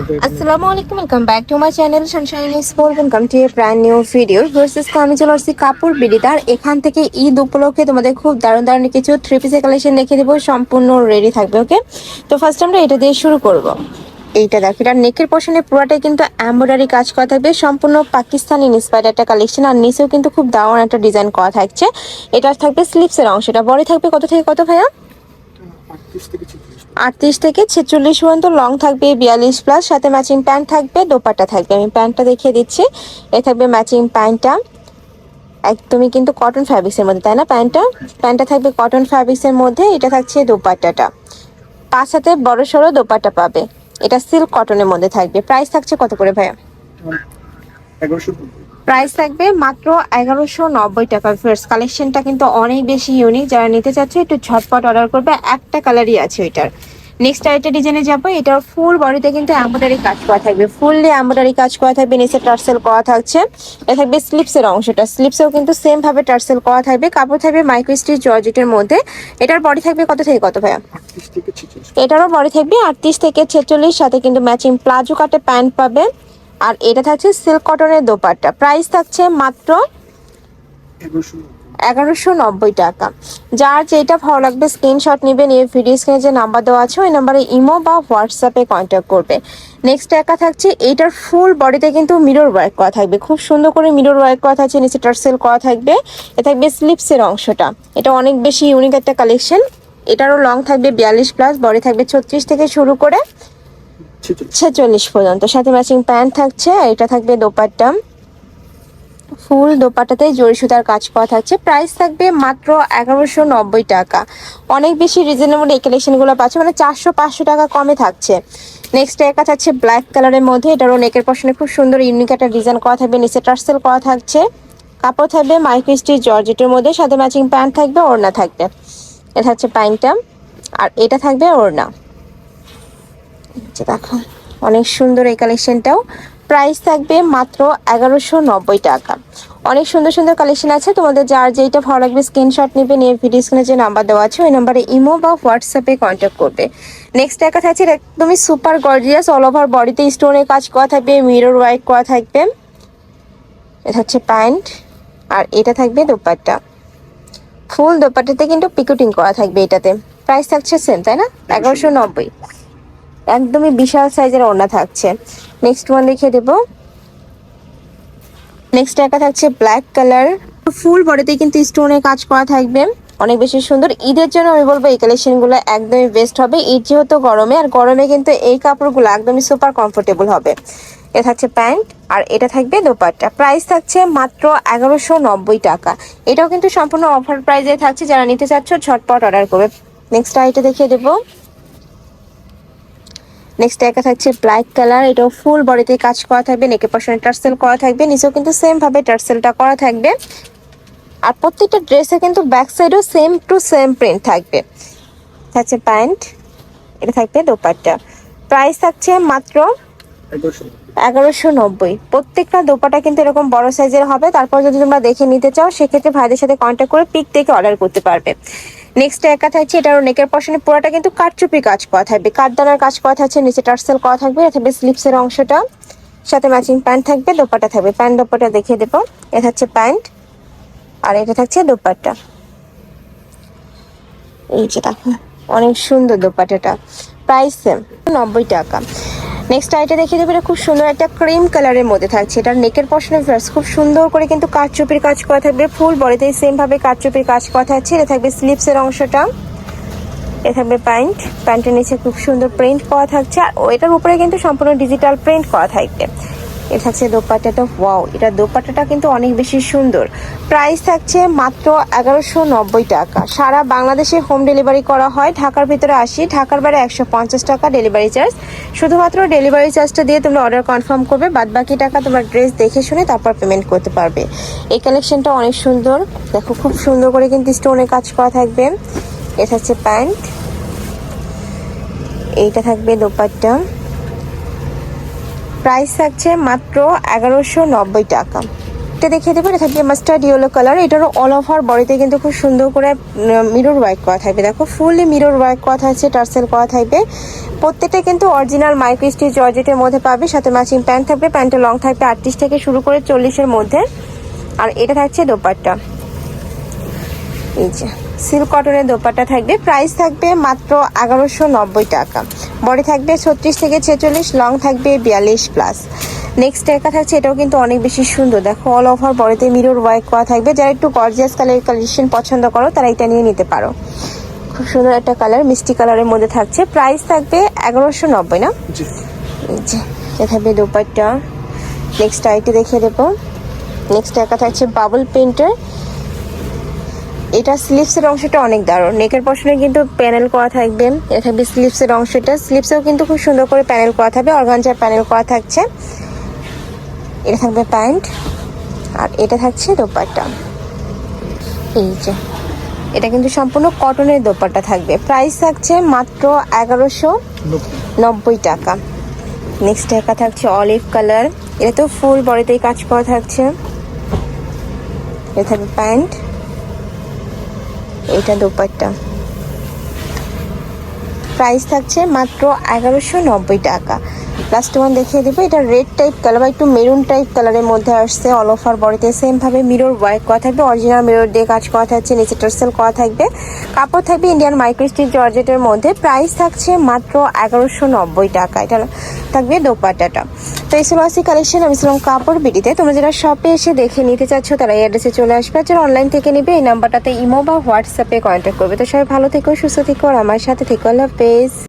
আসসালামু আলাইকুম, welcome back to my channel Sunshine sport. Welcome to A brand new video versus আমি চলে আসছি কাপড় বিডিদার। এখান থেকে ঈদ উপলক্ষে তোমাদের খুব দারুণ দারুণ কিছু থ্রি পিসের কালেকশন দেখে দেবো, সম্পূর্ণ রেডি থাকবে। ওকে, তো ফার্স্ট আমরা এটা দিয়ে শুরু করব। এইটা দেখো, এটা নেকের পোর্শনে পুরোটাই কিন্তু এমব্রয়ডারি কাজ করা থাকবে, সম্পূর্ণ পাকিস্তানি ইন্সপায়ার্ড একটা কালেকশন। আর নিচেও কিন্তু খুব দারুণ একটা ডিজাইন করা থাকছে। এটা থাকবে স্লিপসের অংশটা, বডি থাকবে কত থেকে কত ভাইয়া? 38 থেকে 46 পর্যন্ত, লং থাকবে 42+, সাথে ম্যাচিং প্যান্ট থাকবে, দোপাট্টা থাকবে। আমি প্যান্টটা দেখিয়ে দিচ্ছি। এ থাকবে ম্যাচিং প্যান্টটা, একদমই কিন্তু কটন ফ্যাব্রিক্সের মধ্যে, তাই না? প্যান্টটা থাকবে কটন ফ্যাব্রিক্সের মধ্যে। এটা থাকছে দোপাট্টাটা, 5 হাতে বড় সড়ো দোপাট্টা পাবে। এটা সিল্ক কটনের মধ্যে থাকবে। প্রাইস থাকছে কত করে ভাইয়া? প্রাইস থাকবে মাত্র 1190 টাকা। ফার্স্ট কালেকশনটা কিন্তু অনেক বেশি ইউনিক, যারা নিতে চাচ্ছে একটু ঝটপট অর্ডার করবে। একটা কালারই আছে এটার। নেক্সট আরেকটা ডিজাইনে যাবো। এটার ফুল বডিতে কিন্তু এমব্রয়ডারি কাজ করা থাকবে, ফুললি এমব্রয়ডারি কাজ করা থাকবে, নিচে টার্সেল করা থাকছে। এটা থাকবে স্লিপসের অংশটা, স্লিপসেও কিন্তু সেম ভাবে টার্সেল করা থাকবে। কাপড় থাকবে মাইক্রো স্টিচ জর্জেটের মধ্যে। এটার বডি থাকবে কত থেকে কত ভাইয়া? এটারও বডি থাকবে 38 থেকে 46, সাথে কিন্তু ম্যাচিং প্লাজো কাটে প্যান্ট পাবে। আর এটা থাকছে সিল্ক কটনের দোপাট্টা। প্রাইস থাকছে মাত্র 1190 টাকা। যার যেটা ভালো লাগবে স্ক্রিনশট নেবেন, এই ভিডিও স্ক্রিনে যে নাম্বার দেওয়া আছে ওই নাম্বারে ইমো বা হোয়াটসঅ্যাপে কন্ট্যাক্ট করবে। নেক্সট একা থাকছে, এইটার ফুল বডিতে কিন্তু মিরর ওয়ার্ক করা থাকবে, খুব সুন্দর করে মিরর ওয়ার্ক করা থাকছে, নিচে টার্সেল করা থাকবে। এ থাকবে স্লিপসের অংশটা, এটা অনেক বেশি ইউনিক একটা কালেকশন। এটারও লং থাকবে 42+, বডি থাকবে 36 থেকে শুরু করে 46 পর্যন্ত, সাথে ম্যাচিং প্যান্ট থাকছে। এটা থাকবে দোপাট্টা, ফুল দোপাট্টাতে জরি সুতার কাজ করা থাকছে। প্রাইস থাকবে মাত্র 1190 টাকা। অনেক বেশি রিজনেবল এই কালেকশনগুলো পাচ্ছে, মানে 400-500 টাকা কমে থাকছে। নেক্সট একা থাকছে ব্ল্যাক কালারের মধ্যে। এটারও নেকের পশনে খুব সুন্দর ইউনিক একটা ডিজাইন করা থাকবে, নিচে টার্সেল করা থাকছে। কাপড় থাকবে মাইক্রো স্টিচ জর্জেটের মধ্যে, সাথে ম্যাচিং প্যান্ট থাকবে, ওড়না থাকবে। এটা হচ্ছে প্যান্টটা, আর এটা থাকবে ওড়না। দেখো অনেক সুন্দর এই কালেকশনটাও। প্রাইস থাকবে মাত্র 1190 টাকা। অনেক সুন্দর সুন্দর কালেকশন আছে, তোমাদের যার যেটা ভালো লাগবে স্ক্রিনশট নেবে, নিয়ে ভিডিও স্ক্রিনে যে নাম্বার দেওয়া আছে ওই নাম্বারে ইমো বা হোয়াটসঅ্যাপে কন্ট্যাক্ট করবে। নেক্সট একটা থাকছে একদমই সুপার গর্জিয়াস, অল ওভার বডিতে স্টোনের কাজ করা থাকবে, মিরর ওয়ার্ক করা থাকবে। এটা হচ্ছে প্যান্ট, আর এটা থাকবে দোপাট্টা। ফুল দোপাট্টাতে কিন্তু পিকুটিং করা থাকবে এটাতে। প্রাইস থাকছে সেম, তাই না? 1190। একদমই বিশাল সাইজের ওড়না থাকছে। নেক্সট ওয়ান দেখিয়ে দেবো। নেক্সট একা থাকছে ব্ল্যাক কালার, ফুল বডিতে কিন্তু স্টোনের কাজ করা থাকবে, অনেক বেশি সুন্দর। ঈদের জন্য আমি বলবো এই কালেকশনগুলো একদমই বেস্ট হবে। ঈদ যেহেতু গরমে, আর গরমে কিন্তু এই কাপড়গুলো একদমই সুপার কমফোর্টেবল হবে। এটা থাকছে প্যান্ট, আর এটা থাকবে দোপাট্টা। প্রাইস থাকছে মাত্র 1190 টাকা। এটাও কিন্তু সম্পূর্ণ অফার প্রাইসে থাকছে, যারা নিতে চাচ্ছ ঝটপট অর্ডার করবে। নেক্সট আইটা দেখিয়ে দেবো। নেক্সট একা থাকছে ব্ল্যাক কালার, এটাও ফুল বডিতে কাজ করা থাকবে, নেকের পশনে টার্সেল করা থাকবে, নিচেও কিন্তু সেম ভাবে টার্সেলটা করা থাকবে। আর প্রত্যেকটা ড্রেসে কিন্তু ব্যাক সাইডও সেম টু সেম প্রিন্ট থাকবে। থাকছে প্যান্ট, এটা থাকবে দোপাট্টা। প্রাইস থাকছে মাত্র 1190। প্রত্যেকটা দোপাট্টা কিন্তু এরকম বড় সাইজের হবে। তারপর যদি তোমরা দেখে নিতে চাও সেক্ষেত্রে ভাইদের সাথে কন্ট্যাক্ট করে পিক দেখে অর্ডার করতে পারবে। নেক্সট একা থাকছে, এটারও নেকের পশনে পুরোটা কিন্তু কাটচুপি কাজ করা থাকবে, কাঠদানার কাজ করা থাকছে, নিচে টার্সেল করা থাকবে। এটা থাকবে স্লিপসের অংশটা, সাথে ম্যাচিং প্যান্ট থাকবে, দোপাট্টা থাকবে। প্যান্ট দোপাট্টা দেখিয়ে দেবো। এটা হচ্ছে প্যান্ট, আর এটা থাকছে দোপাট্টা। এই যে দেখো অনেক সুন্দর দোপাট্টাটা। প্রাইস সেম 90 টাকা। নেক্সট আইটা দেখিয়ে দেবো। এটা খুব সুন্দর একটা ক্রিম কালারের মধ্যে থাকছে। এটার নেকের পশনে ভার্স খুব সুন্দর করে কিন্তু কাঠচুপির কাজ করা থাকবে, ফুল বডিতে সেম ভাবে কাঠচুপির কাজ করা থাকছে। এটা থাকবে স্লিপসের অংশটা, এটা থাকবে প্যান্ট, প্যান্টের নিচে খুব সুন্দর প্রিন্ট করা থাকছে, আর এটার উপরে কিন্তু সম্পূর্ণ ডিজিটাল প্রিন্ট করা থাকবে। এটা থাকছে দোপাট্টাটা। ওয়াও, এটা দোপাট্টাটা কিন্তু অনেক বেশি সুন্দর। প্রাইস থাকছে মাত্র 1190 টাকা। সারা বাংলাদেশে হোম ডেলিভারি করা হয়, ঢাকার ভিতরে 80, ঢাকার বাইরে 150 টাকা ডেলিভারি চার্জ। শুধুমাত্র ডেলিভারি চার্জটা দিয়ে তোমরা অর্ডার কনফার্ম করবে, বাদ বাকি টাকা তোমরা ড্রেস দেখে শুনে তারপর পেমেন্ট করতে পারবে। এই কালেকশনটা অনেক সুন্দর, দেখো খুব সুন্দর করে কিন্তু স্টোনের কাজ করা থাকবে। এটা হচ্ছে প্যান্ট, এইটা থাকবে দোপাট্টা। প্রাইস থাকছে মাত্র 1190 টাকা। নেক্সটটা দেখিয়ে দেবো, এটা থাকবে মাস্টার্ড ইয়েলো কালার। এটারও অল ওভার বডিতে কিন্তু খুব সুন্দর করে মিরর ওয়ার্ক করা থাকবে। দেখো ফুললি মিরর ওয়ার্ক করা থাকছে, টার্সেল করা থাকবে। প্রত্যেকটা কিন্তু অরিজিনাল মাইক্রো স্টিচ জর্জেটের মধ্যে পাবে। সাথে ম্যাচিং প্যান্ট থাকবে, প্যান্টের লং থাকবে 38 থেকে শুরু করে 40-এর মধ্যে। আর এটা থাকছে দোপাট্টা, এই যে সিল্ক কটনের দোপাট্টা থাকবে। প্রাইস থাকবে মাত্র 1190 টাকা। বডি থাকবে 36 থেকে 46, লং থাকবে 42+। নেক্সট একা থাকছে, এটাও কিন্তু অনেক বেশি সুন্দর। দেখো অল ওভার বডিতে মিরর ওয়ার্ক করা থাকবে। যারা একটু গর্জিয়াস কালারের কালেকশন পছন্দ করো তারা এটা নিয়ে নিতে পারো। খুব সুন্দর একটা কালার, মিষ্টি কালারের মধ্যে থাকছে। প্রাইস থাকবে 1190 না? এই যে এটা থাকবে দোপাট্টা। নেক্সট আইটি দেখিয়ে দেবো। নেক্সট একা থাকছে বাবল প্রিন্টের। এটা স্লিভসের অংশটা অনেক দারুণ, নেকের পশনে কিন্তু প্যানেল করা থাকবে। এটা থাকবে স্লিভসের অংশটা, স্লিভসেও কিন্তু খুব সুন্দর করে প্যানেল করা থাকবে, অর্গানজার প্যানেল করা থাকছে। এটা থাকবে প্যান্ট, আর এটা থাকছে দোপাট্টা। এই যে এটা কিন্তু সম্পূর্ণ কটনের দোপাট্টা থাকবে। প্রাইস থাকছে মাত্র 1190 টাকা। নেক্সট একা থাকছে অলিভ কালার। এটা তো ফুল বডিতেই কাজ করা থাকছে। এটা থাকবে প্যান্ট, এটা দোপাট্টা। প্রাইস থাকছে মাত্র 1190 টাকা। লাস্ট ওয়ান দেখিয়ে দেবো, এটা রেড টাইপ কালার বা একটু মেরুন টাইপ কালারের মধ্যে আসছে। অল ওভার বডিতে সেম ভাবে মিরর ওয়ার্ক করা থাকবে, অরিজিনাল মিরর দিয়ে কাজ করা থাকছে, নিচে টার্সেল করা থাকবে। কাপড় থাকবে ইন্ডিয়ান মাইক্রো স্টিচ জর্জেটের মধ্যে। প্রাইস থাকছে মাত্র 1190 টাকা। এটা থাকবে দোপাট্টাটা। তো এই ছিল কালেকশন। আমি ছিলাম কাপড় বিডিতে। তোমরা যারা শপে এসে দেখে নিতে চাচ্ছ তারা এই অ্যাড্রেসে চলে আসবে। যারা অনলাইন থেকে নিবে এই নাম্বারটাতে ইমো বা হোয়াটসঅ্যাপে কন্ট্যাক্ট করবে। তো সবাই ভালো থেকো, সুস্থ থেকো, আর আমার সাথে থেকো। আল্লাহ হাফেজ।